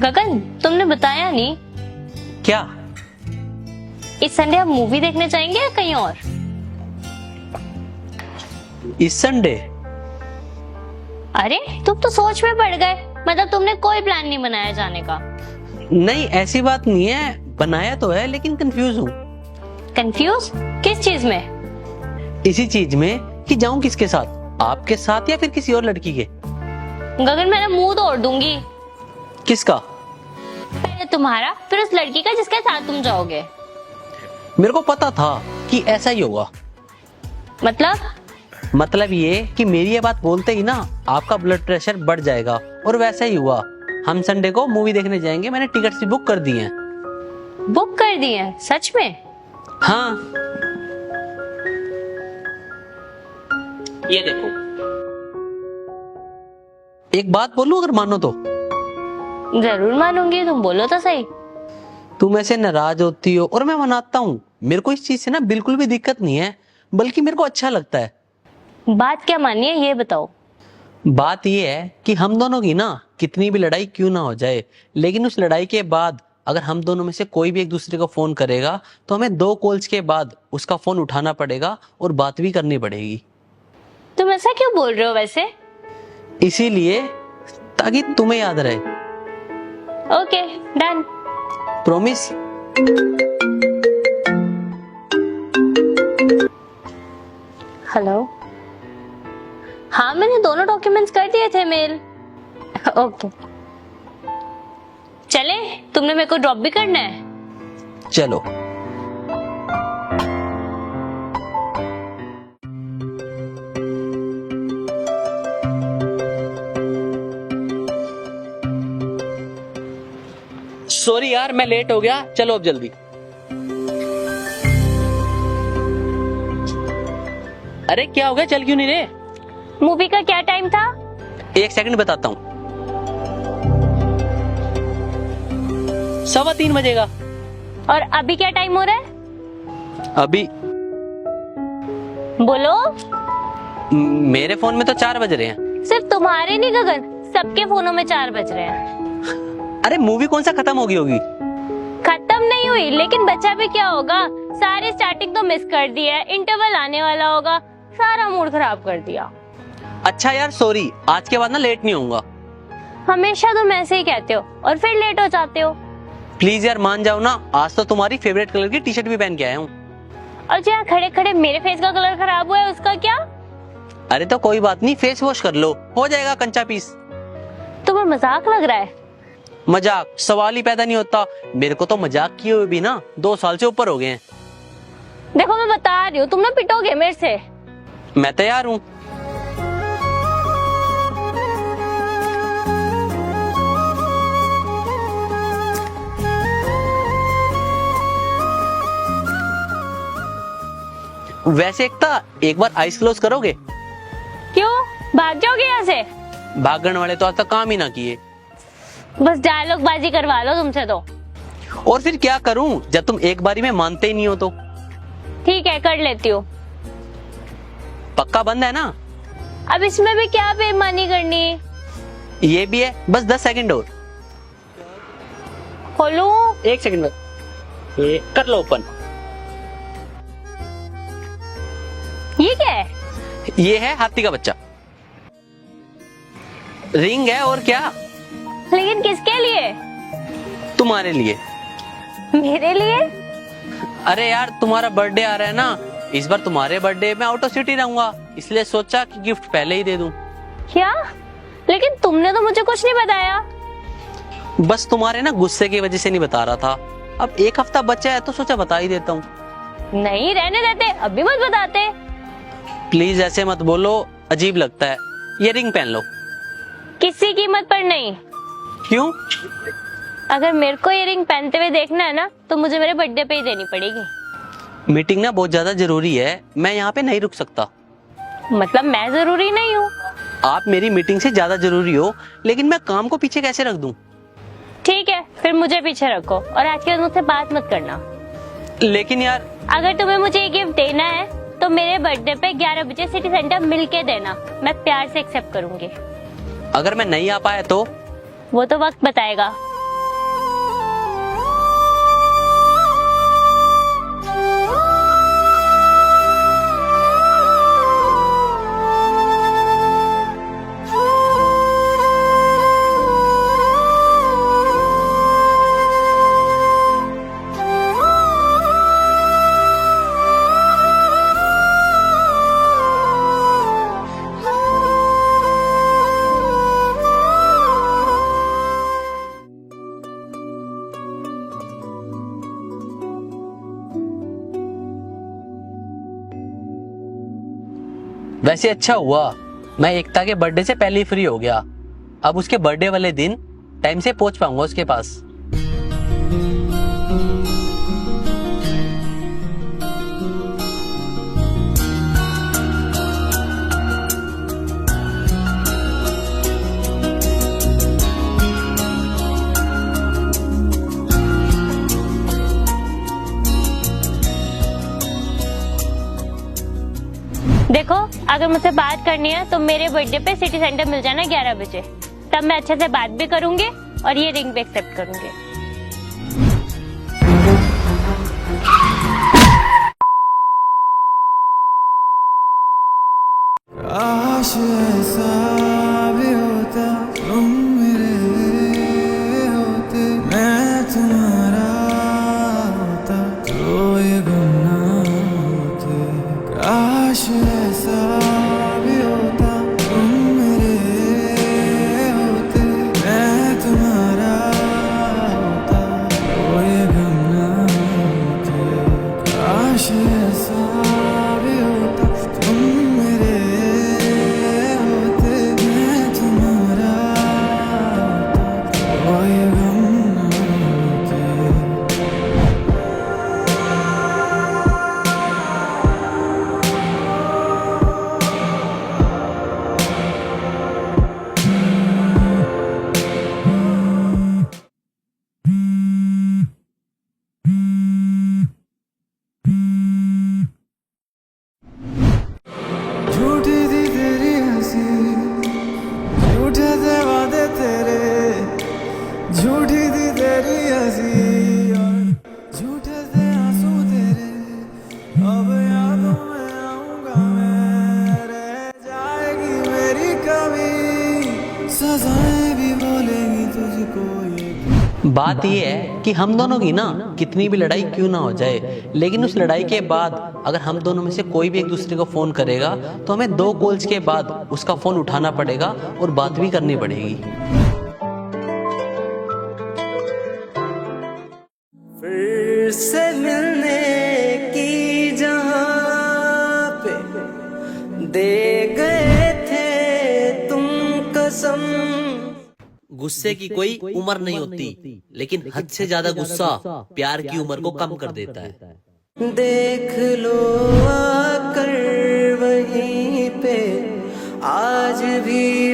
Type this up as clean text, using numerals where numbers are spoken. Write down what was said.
गगन, तुमने बताया नहीं। क्या? इस संडे हम मूवी देखने जाएंगे या कहीं और? इस संडे? अरे तुम तो सोच में पड़ गए। मतलब तुमने कोई प्लान नहीं बनाया जाने का? नहीं, ऐसी बात नहीं है, बनाया तो है लेकिन कंफ्यूज हूँ। कंफ्यूज किस चीज में? इसी चीज में कि जाऊं किसके साथ, आपके साथ या फिर किसी और लड़की के। गगन, मैंने मुंह तोड़ दूंगी। किसका? पहले तुम्हारा, फिर उस लड़की का जिसके साथ तुम जाओगे। मेरे को पता था कि ऐसा ही होगा। मतलब ये कि मेरी ये बात बोलते ही ना आपका ब्लड प्रेशर बढ़ जाएगा, और वैसा ही हुआ। हम संडे को मूवी देखने जाएंगे, मैंने टिकट्स भी बुक कर दी हैं। बुक कर दी है? सच में? हाँ, ये देखो। एक बात बोलूं, अगर मानो तो? जरूर मानूंगी, तुम बोलो तो सही। तुम ऐसे नाराज होती हो और मैं मनाता हूँ। मेरे को इस चीज से ना बिल्कुल भी दिक्कत नहीं है, बल्कि मेरे को अच्छा लगता है। बात क्या मानी है ये बताओ। बात ये है कि हम दोनों की ना कितनी भी लड़ाई क्यों ना हो जाए, लेकिन उस लड़ाई के बाद अगर हम दोनों में से कोई भी एक दूसरे को फोन करेगा तो हमें 2 कॉल्स के बाद उसका फोन उठाना पड़ेगा और बात भी करनी पड़ेगी। तुम ऐसा क्यों बोल रहे हो वैसे? इसीलिए, ताकि तुम्हें याद रहे। Okay, done. प्रॉमिस? हेलो। हाँ, मैंने दोनों डॉक्यूमेंट्स कर दिए थे मेल। ओके, चले? तुमने मेरे को ड्रॉप भी करना है? चलो। सॉरी यार, मैं लेट हो गया, चलो अब जल्दी। अरे क्या हो गया, चल क्यों नहीं रहे? मूवी का क्या टाइम था? 1 सेकंड बताता हूँ। 3:15 बजेगा। और अभी क्या टाइम हो रहा है? अभी बोलो। मेरे फोन में तो 4 बज रहे हैं। सिर्फ तुम्हारे नहीं गगन, सबके फोनों में 4 बज रहे हैं। अरे मूवी कौन सा खत्म होगी? खत्म नहीं हुई, लेकिन बचा भी क्या होगा? सारी स्टार्टिंग तो मिस कर दी है, इंटरवल आने वाला होगा, सारा मूड खराब कर दिया। अच्छा यार सॉरी, आज के बाद ना लेट नहीं होऊंगा। हमेशा तुम ऐसे ही कहते हो और फिर लेट हो जाते हो। प्लीज यार मान जाओ ना, आज तो तुम्हारी फेवरेट कलर की टी-शर्ट भी पहन के आया हूँ। और जो यहाँ खड़े खड़े मेरे फेस का कलर खराब हुआ है उसका क्या? अरे तो कोई बात नहीं, फेस वॉश कर लो, हो जाएगा कंचा पीस। तुम्हें मजाक लग रहा है? मजाक सवाल ही पैदा नहीं होता। मेरे को तो मजाक किए हुए भी ना 2 साल से ऊपर हो गए हैं। देखो मैं बता रही हूँ, तुम ना पिटोगे मेरे से। मैं तैयार हूँ। वैसे एक बार आइस क्लोज करोगे? क्यों, भाग जाओगे यहाँ से? भागने वाले तो आज तक काम ही ना किए। बस डायलॉग बाजी करवा लो तुमसे तो। और फिर क्या करूं जब तुम एक बारी में मानते ही नहीं हो तो? ठीक है, कर लेती हूँ। पक्का बंद है ना? अब इसमें भी क्या बेईमानी करनी है? ये भी है, बस 10 सेकंड और। खोलूं? 1 सेकंड में ये कर लो ओपन। ये क्या है? ये है हाथी का बच्चा। रिंग है और क्या? लेकिन किसके लिए? तुम्हारे लिए। मेरे लिए? अरे यार तुम्हारा बर्थडे आ रहा है ना, इस बार तुम्हारे बर्थडे में आउट ऑफ सिटी रहूंगा, इसलिए सोचा कि गिफ्ट पहले ही दे दूं। क्या? लेकिन तुमने तो मुझे कुछ नहीं बताया। बस तुम्हारे ना गुस्से की वजह से नहीं बता रहा था। अब 1 हफ्ता बचा है तो सोचा बता ही देता हूँ। नहीं, रहने देते, अभी मत बताते। प्लीज ऐसे मत बोलो, अजीब लगता है। ये रिंग पहन लो। किसी कीमत पर नहीं। क्यों? अगर मेरे को ये रिंग पहनते हुए देखना है ना, तो मुझे मेरे बर्थडे पे ही देनी पड़ेगी। मीटिंग ना बहुत ज्यादा जरूरी है, मैं यहाँ पे नहीं रुक सकता। मतलब मैं जरूरी नहीं हूँ? आप मेरी मीटिंग से ज्यादा जरूरी हो, लेकिन मैं काम को पीछे कैसे रख दूं? ठीक है, फिर मुझे पीछे रखो और आज के बाद मुझसे बात मत करना। लेकिन यार अगर तुम्हें मुझे ये गिफ्ट देना है तो मेरे बर्थडे पे 11 बजे सिटी सेंटर मिलके देना, मैं प्यार से एक्सेप्ट करूंगी। अगर मैं नहीं आ पाया तो? वो तो वक्त बताएगा। वैसे अच्छा हुआ मैं एकता के बर्थडे से पहले ही फ्री हो गया। अब उसके बर्थडे वाले दिन टाइम से पहुंच पाऊंगा उसके पास। देखो, अगर मुझसे बात करनी है तो मेरे बर्थडे पे सिटी सेंटर मिल जाना 11 बजे। तब मैं अच्छे से बात भी करूंगी और ये रिंग भी एक्सेप्ट करूंगी। काश ऐसा भी होता तुम मेरे होते, मैं तुम्हारा होता तो ये गम ना होते। काश ऐसा भी होता तुम मेरे होते, मैं तुम्हारा होता तो ये गम ना होते। काश ऐसा भी होता तुम मेरे होते, मैं तुम्हारा होता तो ये गम ना होते। झूठी थी तेरी हंसी, झूठे थे वादे तेरे, झूठी थी तेरी हंसी और झूठे थे आंसू तेरे। अब यादों में आऊंगा मैं, रह जाएगी मेरी कमी, सजाएं भी बोलेंगी तुझको ये। बात यह है कि हम दोनों की ना कितनी भी लड़ाई क्यों ना हो जाए, लेकिन उस लड़ाई के बाद अगर हम दोनों में से कोई भी एक दूसरे को फोन करेगा तो हमें 2 कॉल्स के बाद उसका फोन उठाना पड़ेगा और बात भी करनी पड़ेगी। फिर से मिलने की जहाँ पे दे गए थे तुम कसम। गुस्से की कोई उम्र नहीं होती, लेकिन हद से ज्यादा गुस्सा प्यार की उम्र को कम कर देता है। देख लो आकर वहीं पे आज भी